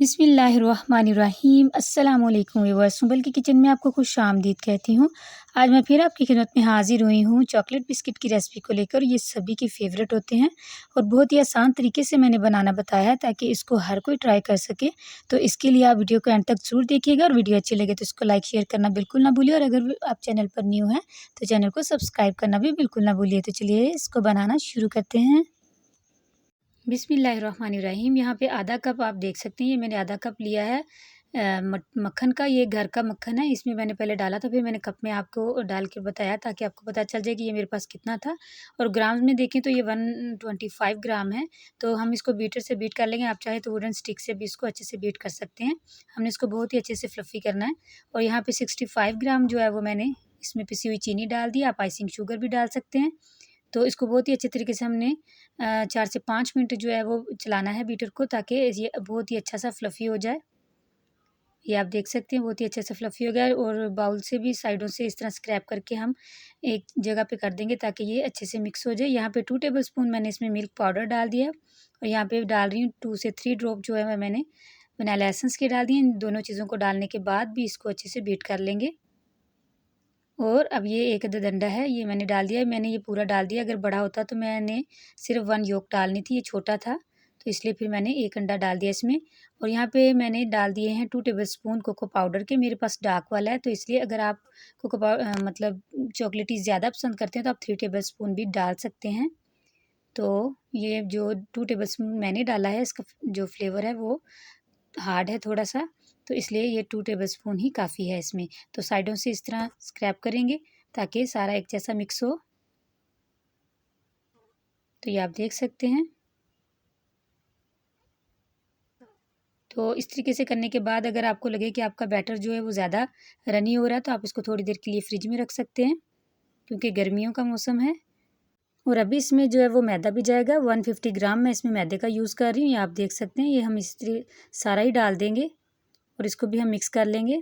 बिस्मिल्लाहिर्रहमानिर्रहीम अस्सलाम वालेकुम व्यूअर्स। सुंबल की किचन में आपको खुश आमदीद कहती हूँ। आज मैं फिर आपकी खिदमत में हाजिर हुई हूँ चॉकलेट बिस्किट की रेसिपी को लेकर। ये सभी के फेवरेट होते हैं और बहुत ही आसान तरीके से मैंने बनाना बताया है ताकि इसको हर कोई ट्राई कर सके। तो इसके लिए आप वीडियो को एंड तक ज़रूर देखिएगा और वीडियो अच्छी लगे तो इसको लाइक शेयर करना बिल्कुल ना भूलिए और अगर आप चैनल पर न्यू हैं तो चैनल को सब्सक्राइब करना भी बिल्कुल ना भूलिए। तो चलिए इसको बनाना शुरू करते हैं। बिस्मिल्लाहिर्रहमानिर्रहीम। यहाँ पे आधा कप आप देख सकते हैं, ये मैंने आधा कप लिया है मक्खन का। ये घर का मक्खन है, इसमें मैंने पहले डाला था, फिर मैंने कप में आपको डाल के बताया ताकि आपको पता चल जाए कि ये मेरे पास कितना था। और ग्राम में देखें तो ये 125 ग्राम है। तो हम इसको बीटर से बीट कर लेंगे। आप चाहे तो वुडन स्टिक से भी इसको अच्छे से बीट कर सकते हैं। हमने इसको बहुत ही अच्छे से फ्लफ़ी करना है। और यहाँ पे 65 ग्राम जो है वो मैंने इसमें पिसी हुई चीनी डाल दी। आप आइसिंग शुगर भी डाल सकते हैं। तो इसको बहुत ही अच्छे तरीके से हमने 4 से 5 मिनट जो है वो चलाना है बीटर को, ताकि ये बहुत ही अच्छा सा फ्लफ़ी हो जाए। ये आप देख सकते हैं बहुत ही अच्छे से फ्लफ़ी हो गया है। और बाउल से भी साइडों से इस तरह स्क्रैप करके हम एक जगह पे कर देंगे ताकि ये अच्छे से मिक्स हो जाए। यहाँ पे 2 टेबलस्पून मैंने इसमें मिल्क पाउडर डाल दिया और यहाँ पे डाल रही हूँ 2 से 3 ड्रॉप जो है मैंने वैनिला एसेंस के डाल दिए। इन दोनों चीज़ों को डालने के बाद भी इसको अच्छे से बीट कर लेंगे। और अब ये एक अदद अंडा है, ये मैंने डाल दिया है। मैंने ये पूरा डाल दिया, अगर बड़ा होता तो मैंने सिर्फ 1 योक डालनी थी, ये छोटा था तो इसलिए फिर मैंने 1 अंडा डाल दिया इसमें। और यहाँ पे मैंने डाल दिए हैं 2 टेबलस्पून कोको पाउडर के। मेरे पास डार्क वाला है तो इसलिए अगर आप मतलब चॉकलेटी ज़्यादा पसंद करते हैं तो आप 3 टेबलस्पून भी डाल सकते हैं। तो ये जो 2 टेबलस्पून मैंने डाला है, इसका जो फ्लेवर है वो हार्ड है थोड़ा सा, तो इसलिए ये 2 टेबलस्पून ही काफ़ी है इसमें। तो साइडों से इस तरह स्क्रैप करेंगे ताकि सारा एक जैसा मिक्स हो। तो ये आप देख सकते हैं। तो इस तरीके से करने के बाद अगर आपको लगे कि आपका बैटर जो है वो ज़्यादा रनी हो रहा है तो आप इसको थोड़ी देर के लिए फ्रिज में रख सकते हैं, क्योंकि गर्मियों का मौसम है। और अभी इसमें जो है वो मैदा भी जाएगा। 150 ग्राम मैं इसमें मैदे का यूज़ कर रही हूँ। ये आप देख सकते हैं, ये हम इस तरह सारा ही डाल देंगे और इसको भी हम मिक्स कर लेंगे।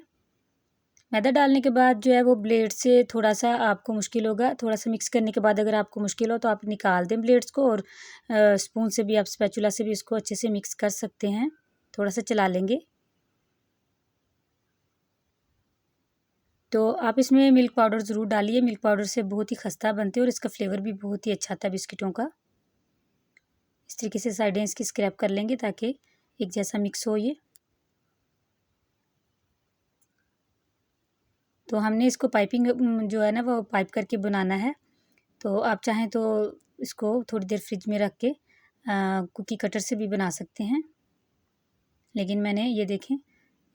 मैदा डालने के बाद जो है वो ब्लेड से थोड़ा-सा आपको मुश्किल होगा। थोड़ा-सा मिक्स करने के बाद अगर आपको मुश्किल हो तो आप निकाल दें ब्लेड्स को और स्पून से भी, आप स्पैचुला से भी इसको अच्छे से मिक्स कर सकते हैं। थोड़ा-सा चला लेंगे। तो आप इसमें मिल्क पाउडर ज़रूर डालिए। मिल्क पाउडर से बहुत ही खस्ता बनते हैं और इसका फ्लेवर भी बहुत ही अच्छा आता है बिस्किटों का। इस तरीके से साइडें इसकी स्क्रैप कर लेंगे ताकि एक जैसा मिक्स हो ये। तो हमने इसको पाइपिंग जो है ना वो पाइप करके बनाना है। तो आप चाहें तो इसको थोड़ी देर फ्रिज में रख के कुकी कटर से भी बना सकते हैं। लेकिन मैंने ये देखें,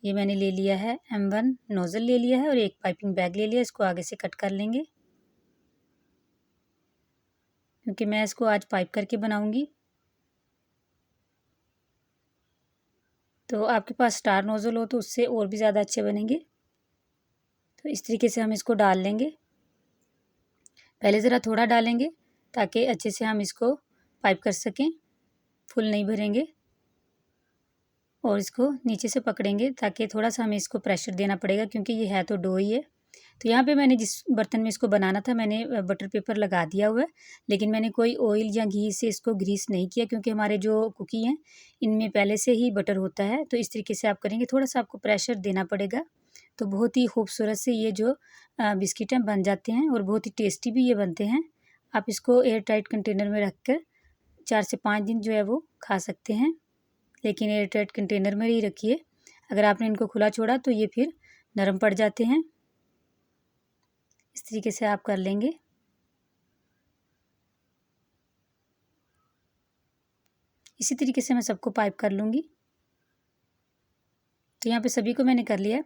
ये मैंने ले लिया है M1 नोज़ल ले लिया है और एक पाइपिंग बैग ले लिया। इसको आगे से कट कर लेंगे क्योंकि मैं इसको आज पाइप करके बनाऊंगी। तो आपके पास स्टार नोज़ल हो तो उससे और भी ज़्यादा अच्छे बनेंगे। तो इस तरीके से हम इसको डाल लेंगे। पहले ज़रा थोड़ा डालेंगे ताकि अच्छे से हम इसको पाइप कर सकें, फुल नहीं भरेंगे। और इसको नीचे से पकड़ेंगे ताकि थोड़ा-सा हमें इसको प्रेशर देना पड़ेगा क्योंकि ये है तो डो ही है। तो यहाँ पे मैंने जिस बर्तन में इसको बनाना था मैंने बटर पेपर लगा दिया हुआ है, लेकिन मैंने कोई ऑयल या घी से इसको ग्रीस नहीं किया क्योंकि हमारे जो कुकी हैं इनमें पहले से ही बटर होता है। तो इस तरीके से आप करेंगे, थोड़ा-सा आपको प्रेशर देना पड़ेगा। तो बहुत ही खूबसूरत से ये जो बिस्किट हैं बन जाते हैं और बहुत ही टेस्टी भी ये बनते हैं। आप इसको एयर टाइट कंटेनर में रख कर 4 से 5 दिन जो है वो खा सकते हैं, लेकिन एयर टाइट कंटेनर में ही रखिए। अगर आपने इनको खुला छोड़ा तो ये फिर नरम पड़ जाते हैं। इस तरीके से आप कर लेंगे। इसी तरीके से मैं सबको पाइप कर लूँगी। तो यहाँ पे सभी को मैंने कर लिया।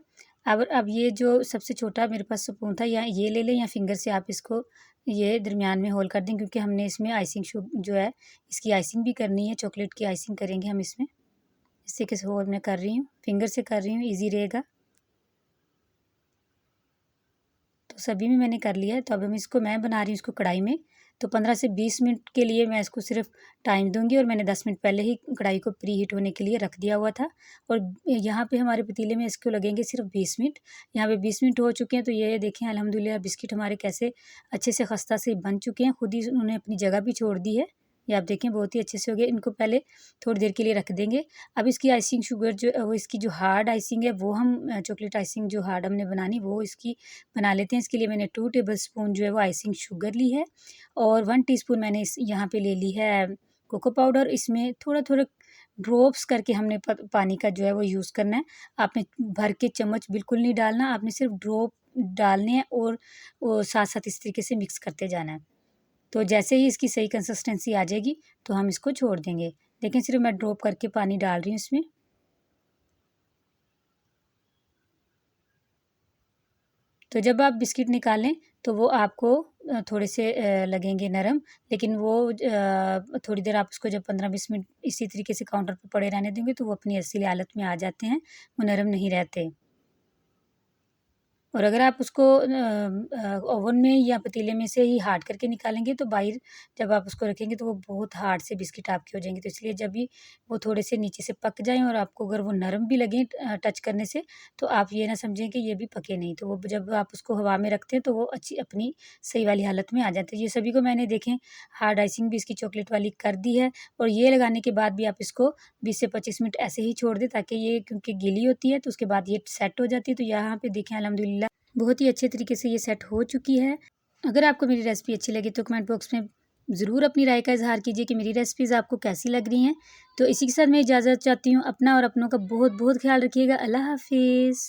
अब ये जो सबसे छोटा मेरे पास स्पून था, या ये ले लें या फिंगर से आप इसको ये दरमियान में होल कर दें, क्योंकि हमने इसमें आइसिंग जो है इसकी आइसिंग भी करनी है, चॉकलेट की आइसिंग करेंगे हम इसमें। इस तरीके से होल मैं कर रही हूँ, फिंगर से कर रही हूँ, ईजी रहेगा। तो सभी में मैंने कर लिया है। तो अब मैं बना रही हूँ इसको कढ़ाई में। तो 15 से 20 मिनट के लिए मैं इसको सिर्फ टाइम दूंगी और मैंने 10 मिनट पहले ही कढ़ाई को प्री हीट होने के लिए रख दिया हुआ था। और यहाँ पे हमारे पतीले में इसको लगेंगे सिर्फ 20 मिनट। यहाँ पे 20 मिनट हो चुके हैं। तो ये देखें अल्हम्दुलिल्लाह बिस्किट हमारे कैसे अच्छे से खस्ता से बन चुके हैं, खुद ही उन्होंने अपनी जगह भी छोड़ दी है। ये आप देखें बहुत ही अच्छे से हो गए। इनको पहले थोड़ी देर के लिए रख देंगे। अब इसकी आइसिंग शुगर जो वो इसकी जो हार्ड आइसिंग है वो हम चॉकलेट आइसिंग जो हार्ड हमने बनानी वो इसकी बना लेते हैं। इसके लिए मैंने 2 टेबलस्पून जो है वो आइसिंग शुगर ली है और 1 टीस्पून मैंने इस यहाँ पे ले ली है कोको पाउडर। इसमें थोड़ा-थोड़ा ड्रॉप्स करके हमने पानी का जो है वो यूज़ करना है। आपने भर के चम्मच बिल्कुल नहीं डालना, आपने सिर्फ ड्रॉप डालने हैं और वो साथ-साथ इस तरीके से मिक्स करते जाना है। तो जैसे ही इसकी सही कंसिस्टेंसी आ जाएगी तो हम इसको छोड़ देंगे। देखें सिर्फ मैं ड्रॉप करके पानी डाल रही हूँ इसमें। तो जब आप बिस्किट निकालें तो वो आपको थोड़े से लगेंगे नरम, लेकिन वो थोड़ी देर आप उसको जब 15-20 मिनट इसी तरीके से काउंटर पे पड़े रहने देंगे तो वो अपनी असली हालत में आ जाते हैं, वो नरम नहीं रहते। और अगर आप उसको ओवन में या पतीले में से ही हार्ड करके निकालेंगे तो बाहर जब आप उसको रखेंगे तो वो बहुत हार्ड से बिस्किट आपके हो जाएँगे। तो इसलिए जब भी वो थोड़े से नीचे से पक जाएँ और आपको अगर वो नरम भी लगें टच करने से, तो आप ये ना समझें कि ये भी पके नहीं। तो वो जब आप उसको हवा में रखते हैं तो वो अच्छी अपनी सही वाली हालत में आ जाते हैं। ये सभी को मैंने देखें हार्ड आइसिंग भी इसकी चॉकलेट वाली कर दी है और ये लगाने के बाद भी आप इसको 20 से 25 मिनट ऐसे ही छोड़ दें ताकि ये क्योंकि गीली होती है तो उसके बाद ये सेट हो जाती है। तो यहाँ पे देखें अल्हम्दुलिल्लाह बहुत ही अच्छे तरीके से ये सेट हो चुकी है। अगर आपको मेरी रेसिपी अच्छी लगी तो कमेंट बॉक्स में ज़रूर अपनी राय का इज़हार कीजिए कि मेरी रेसिपीज़ आपको कैसी लग रही हैं। तो इसी के साथ मैं इजाज़त चाहती हूँ। अपना और अपनों का बहुत-बहुत ख़्याल रखिएगा। अल्लाह हाफ़िज़।